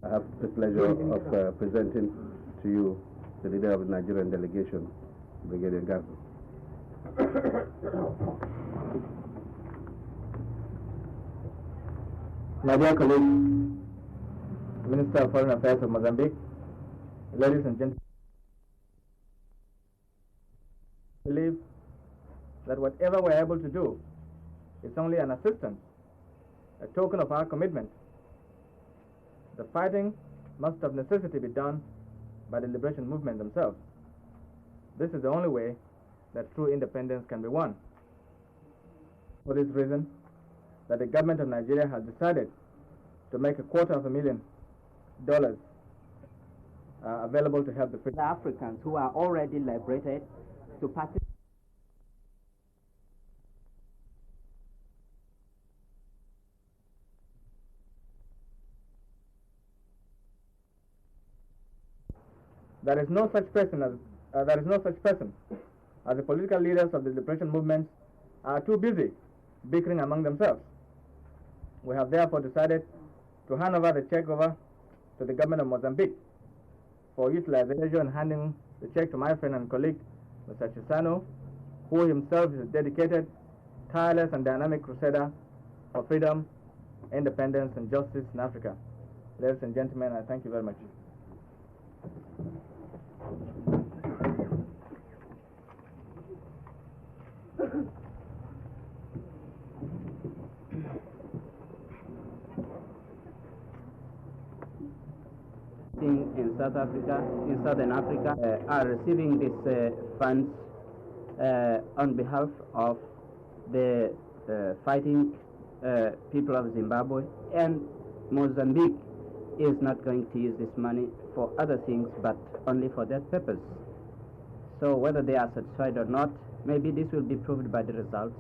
I have the pleasure of presenting to you the leader of the Nigerian delegation, Brigadier Garba. My dear colleagues, Minister of Foreign Affairs of Mozambique, ladies and gentlemen, I believe that whatever we're able to do is only an assistance, a token of our commitment. The fighting must of necessity be done by the liberation movement themselves. This is the only way that true independence can be won. For this reason, that the government of Nigeria has decided to make $250,000 available to help the Africans who are already liberated to participate. There is no such person as the political leaders of the liberation movements are too busy bickering among themselves. We have therefore decided to hand over the check over to the government of Mozambique for utilization and handing the check to my friend and colleague, Mr. Chissano, who himself is a dedicated, tireless and dynamic crusader for freedom, independence and justice in Africa. Ladies and gentlemen, I thank you very much. In South Africa, in Southern Africa, are receiving these funds on behalf of the fighting people of Zimbabwe, and Mozambique is not going to use this money for other things but only for that purpose. So whether they are satisfied or not, maybe this will be proved by the results.